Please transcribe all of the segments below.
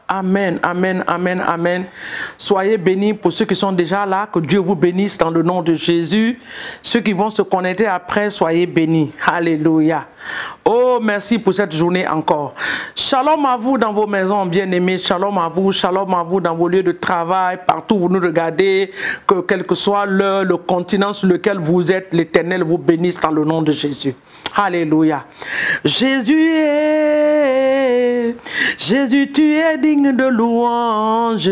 Amen, amen, amen, amen. Soyez bénis pour ceux qui sont déjà là. Que Dieu vous bénisse dans le nom de Jésus. Ceux qui vont se connecter après, soyez bénis. Alléluia. Oh, merci pour cette journée encore. Shalom à vous dans vos maisons, bien-aimés. Shalom à vous dans vos lieux de travail. Partout où vous nous regardez, que quel que soit l'heure, le continent sur lequel vous êtes, l'Éternel vous bénisse dans le nom de Jésus. Alléluia. Jésus, tu es digne de louange.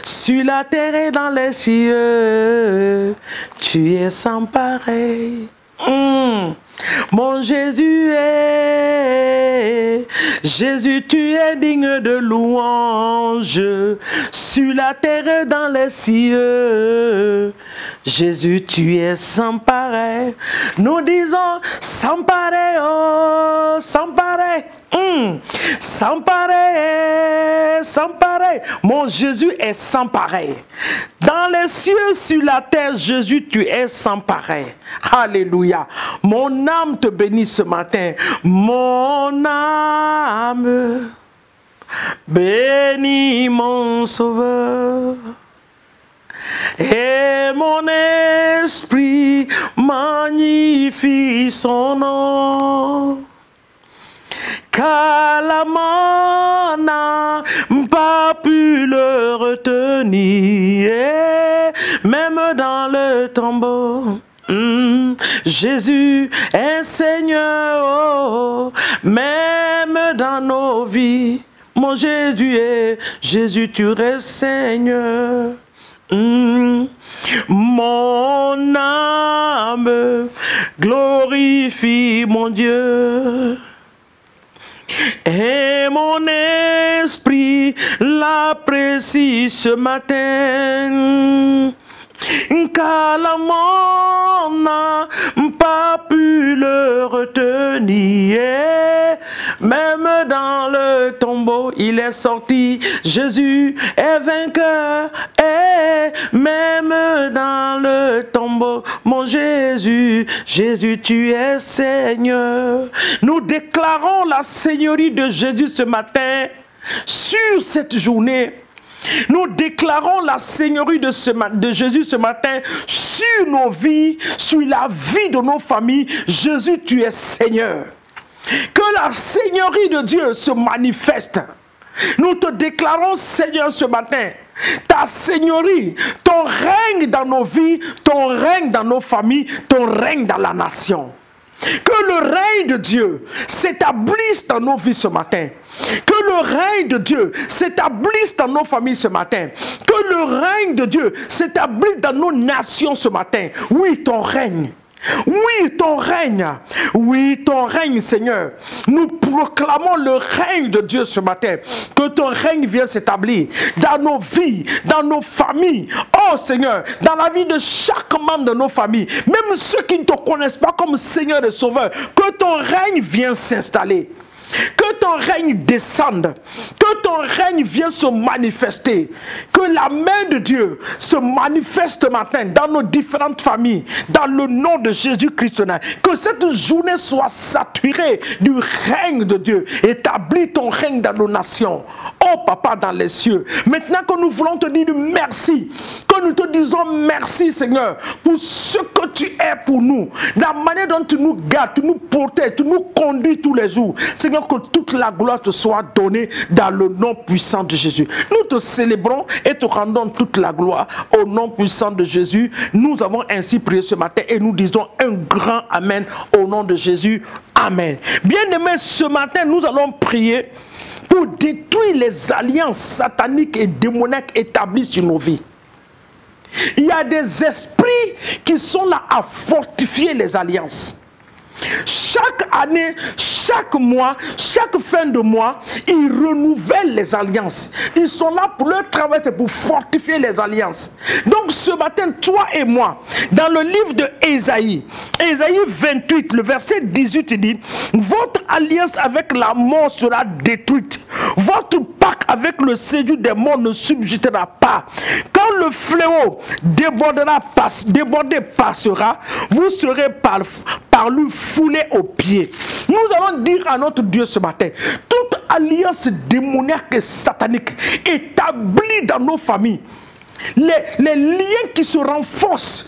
Sur la terre et dans les cieux, tu es sans pareil. Mon Jésus, tu es digne de louange. Sur la terre et dans les cieux, Jésus, tu es sans pareil. Nous disons sans pareil, oh, sans pareil. Sans pareil, sans pareil. Mon Jésus est sans pareil. Dans les cieux, sur la terre, Jésus, tu es sans pareil. Alléluia. Mon âme te bénit ce matin. Mon âme bénit mon Sauveur. Et mon esprit magnifie son nom. Car la mort n'a pas pu le retenir, même dans le tombeau. Jésus est Seigneur, oh, même dans nos vies. Mon Jésus, tu restes Seigneur. Mon âme glorifie mon Dieu. Et mon esprit l'apprécie ce matin. Car la mort n'a pas pu le retenir. Même dans le tombeau, il est sorti. Jésus est vainqueur. Et même dans le tombeau, mon Jésus, tu es Seigneur. Nous déclarons la Seigneurie de Jésus ce matin sur cette journée. Nous déclarons la Seigneurie de Jésus ce matin sur nos vies, sur la vie de nos familles. Jésus, tu es Seigneur. Que la Seigneurie de Dieu se manifeste. Nous te déclarons Seigneur ce matin. Ta Seigneurie, ton règne dans nos vies, ton règne dans nos familles, ton règne dans la nation. Que le règne de Dieu s'établisse dans nos vies ce matin. Que le règne de Dieu s'établisse dans nos familles ce matin. Que le règne de Dieu s'établisse dans nos nations ce matin. Oui, ton règne. Oui, ton règne. Oui, ton règne, Seigneur. Nous proclamons le règne de Dieu ce matin. Que ton règne vienne s'établir dans nos vies, dans nos familles. Oh Seigneur, dans la vie de chaque membre de nos familles. Même ceux qui ne te connaissent pas comme Seigneur et Sauveur. Que ton règne vienne s'installer. Que ton règne descende, que ton règne vienne se manifester, que la main de Dieu se manifeste ce matin dans nos différentes familles, dans le nom de Jésus-Christ. Que cette journée soit saturée du règne de Dieu. Établis ton règne dans nos nations. Oh Papa dans les cieux, maintenant que nous voulons te dire merci, que nous te disons merci Seigneur pour ce que tu es pour nous, la manière dont tu nous gardes, tu nous protèges, tu nous conduis tous les jours. Seigneur, que toute la gloire te soit donnée dans le nom puissant de Jésus. Nous te célébrons et te rendons toute la gloire au nom puissant de Jésus. Nous avons ainsi prié ce matin et nous disons un grand Amen au nom de Jésus. Amen. Bien-aimés, ce matin, nous allons prier pour détruire les alliances sataniques et démoniaques établies sur nos vies. Il y a des esprits qui sont là à fortifier les alliances. Chaque année, chaque mois, chaque fin de mois, ils renouvellent les alliances. Ils sont là pour leur travail, c'est pour fortifier les alliances. Donc ce matin, toi et moi, dans le livre de Ésaïe, Ésaïe 28, le verset 18, il dit: votre alliance avec la mort sera détruite. Votre pacte avec le séjour des morts ne subsistera pas. Quand le fléau débordé passera, vous serez par lui foulé aux pieds. Nous allons dire à notre Dieu ce matin, toute alliance démoniaque et satanique établie dans nos familles, les liens qui se renforcent,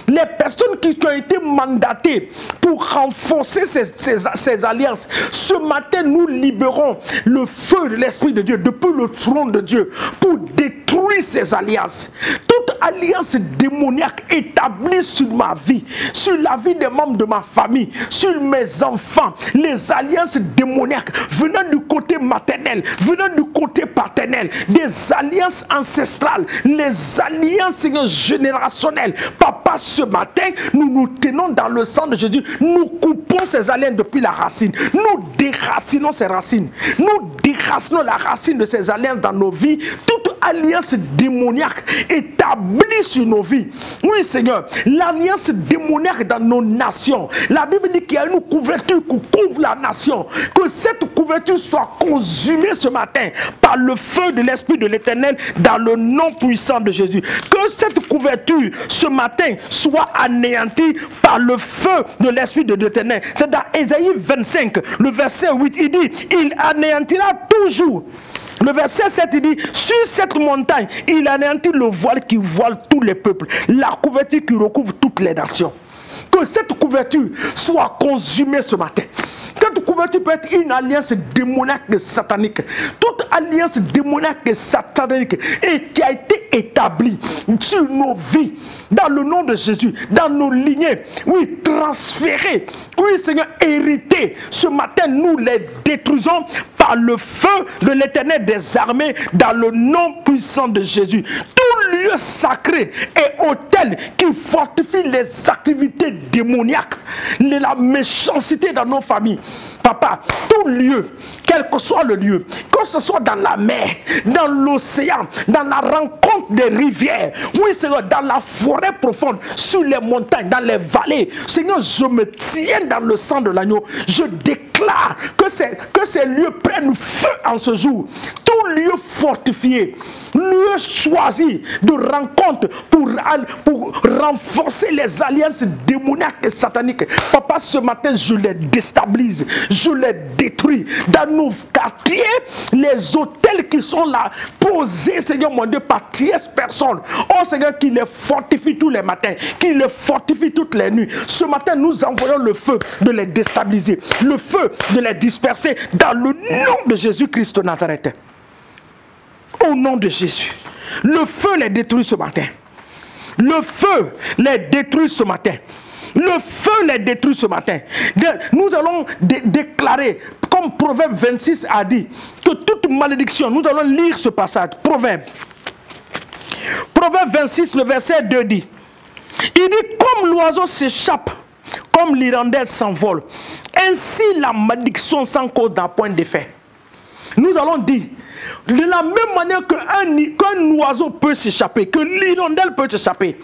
les personnes qui ont été mandatées pour renforcer ces alliances, ce matin nous libérons le feu de l'Esprit de Dieu depuis le trône de Dieu pour détruire ces alliances. Toute alliance démoniaque établie sur ma vie, sur la vie des membres de ma famille, sur mes enfants, les alliances démoniaques venant du côté maternel, venant du côté paternel, des alliances ancestrales, les alliances générationnelles. Papa, ce matin, nous nous tenons dans le sang de Jésus, nous coupons ces alliances depuis la racine, nous déracinons ces racines, nous déracinons la racine de ces alliances dans nos vies, toute alliance démoniaque établie sur nos vies. Oui Seigneur, l'alliance démoniaque dans nos nations, la Bible dit qu'il y a une couverture qui couvre la nation, que cette couverture soit consumée ce matin par le feu de l'Esprit de l'Éternel dans le nom puissant de Jésus, que cette couverture ce matin soit anéantie par le feu de l'Esprit de l'Éternel. C'est dans Ésaïe 25, le verset 8, il dit, il anéantira toujours. Le verset 7, il dit, sur cette montagne, il anéantit le voile qui voile tous les peuples, la couverture qui recouvre toutes les nations. Que cette couverture soit consumée ce matin. Cette couverture peut être une alliance démoniaque et satanique. Toute alliance démoniaque et satanique et qui a été établie sur nos vies, dans le nom de Jésus, dans nos lignées, oui, transférée, oui Seigneur, héritée. Ce matin, nous les détruisons par le feu de l'Éternel des armées, dans le nom puissant de Jésus. Tout lieu sacré et autel qui fortifie les activités démoniaques, la méchanceté dans nos familles. Papa, tout lieu, quel que soit le lieu, que ce soit dans la mer, dans l'océan, dans la rencontre des rivières, oui Seigneur, dans la forêt profonde, sur les montagnes, dans les vallées, Seigneur, je me tiens dans le sang de l'agneau, je déclare que ces lieux prennent feu en ce jour. Tout lieu fortifié, lieu choisi de rencontre pour renforcer les alliances démoniaques et sataniques. Papa, ce matin, je les déstabilise, je les détruis. Dans nos quartiers, les hôtels qui sont là, posés, Seigneur mon Dieu, par tierces personnes. Oh Seigneur, qui les fortifie tous les matins, qui les fortifie toutes les nuits. Ce matin, nous envoyons le feu de les déstabiliser, le feu de les disperser dans le nom de Jésus-Christ de Nazareth. Au nom de Jésus, le feu les détruit ce matin. Le feu les détruit ce matin. Le feu les détruit ce matin. Nous allons déclarer, comme Proverbe 26 a dit, que toute malédiction, nous allons lire ce passage, Proverbe 26, le verset 2 dit, il dit, comme l'oiseau s'échappe, comme l'hirondelle s'envole, ainsi la malédiction sans cause n'a point d'effet. Nous allons dire, de la même manière qu'un oiseau peut s'échapper, que l'hirondelle peut s'échapper,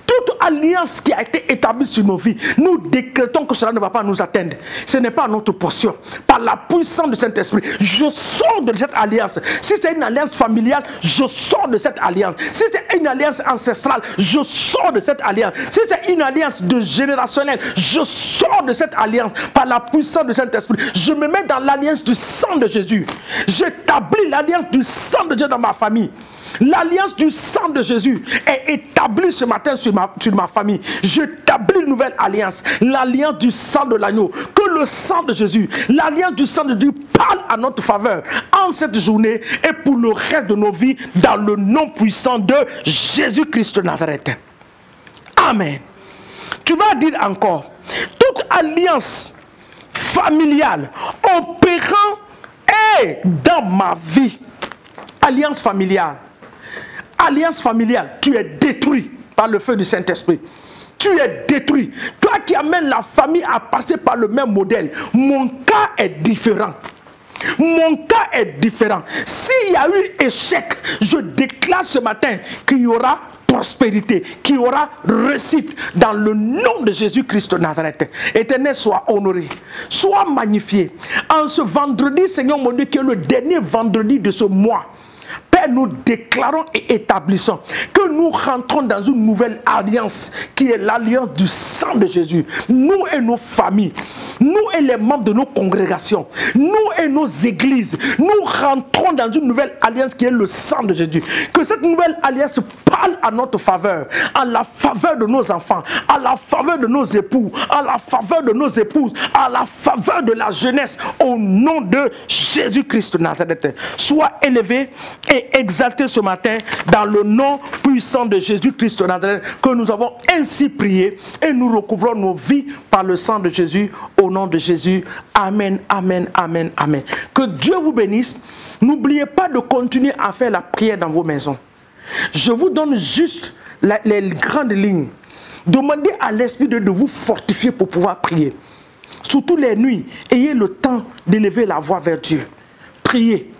toute alliance qui a été établie sur nos vies, nous décrétons que cela ne va pas nous atteindre. Ce n'est pas notre portion. Par la puissance du Saint-Esprit, je sors de cette alliance. Si c'est une alliance familiale, je sors de cette alliance. Si c'est une alliance ancestrale, je sors de cette alliance. Si c'est une alliance générationnelle, je sors de cette alliance. Par la puissance du Saint-Esprit, je me mets dans l'alliance du sang de Jésus. J'établis l'alliance du sang de Dieu dans ma famille. L'alliance du sang de Jésus est établie ce matin sur ma famille. J'établis une nouvelle alliance, l'alliance du sang de l'agneau. Que le sang de Jésus, l'alliance du sang de Dieu parle à notre faveur en cette journée et pour le reste de nos vies dans le nom puissant de Jésus-Christ de Nazareth. Amen. Tu vas dire encore, toute alliance familiale opérant est dans ma vie. Alliance familiale. Alliance familiale, tu es détruit par le feu du Saint-Esprit. Tu es détruit. Toi qui amènes la famille à passer par le même modèle, mon cas est différent. Mon cas est différent. S'il y a eu échec, je déclare ce matin qu'il y aura prospérité, qu'il y aura réussite dans le nom de Jésus-Christ de Nazareth. Éternel, sois honoré, sois magnifié. En ce vendredi, Seigneur mon Dieu, qui est le dernier vendredi de ce mois, Père Père, nous déclarons et établissons que nous rentrons dans une nouvelle alliance qui est l'alliance du sang de Jésus. Nous et nos familles, nous et les membres de nos congrégations, nous et nos églises, nous rentrons dans une nouvelle alliance qui est le sang de Jésus. Que cette nouvelle alliance parle à notre faveur, à la faveur de nos enfants, à la faveur de nos époux, à la faveur de nos épouses, à la faveur de la jeunesse, au nom de Jésus-Christ de Nazareth. Sois élevé et exalté ce matin dans le nom puissant de Jésus-Christ de Nazareth, que nous avons ainsi prié et nous recouvrons nos vies par le sang de Jésus, au nom de Jésus. Amen, amen, amen, amen. Que Dieu vous bénisse. N'oubliez pas de continuer à faire la prière dans vos maisons. Je vous donne juste les grandes lignes. Demandez à l'Esprit de vous fortifier pour pouvoir prier. Surtout les nuits, ayez le temps d'élever la voix vers Dieu. Priez.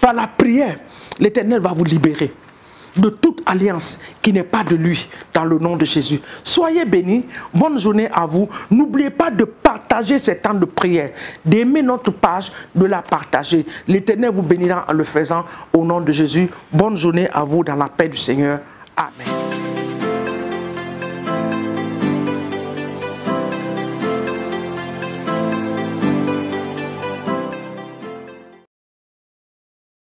Par la prière, l'Éternel va vous libérer de toute alliance qui n'est pas de lui, dans le nom de Jésus. Soyez bénis, bonne journée à vous. N'oubliez pas de partager ces temps de prière, d'aimer notre page, de la partager. L'Éternel vous bénira en le faisant, au nom de Jésus. Bonne journée à vous dans la paix du Seigneur. Amen.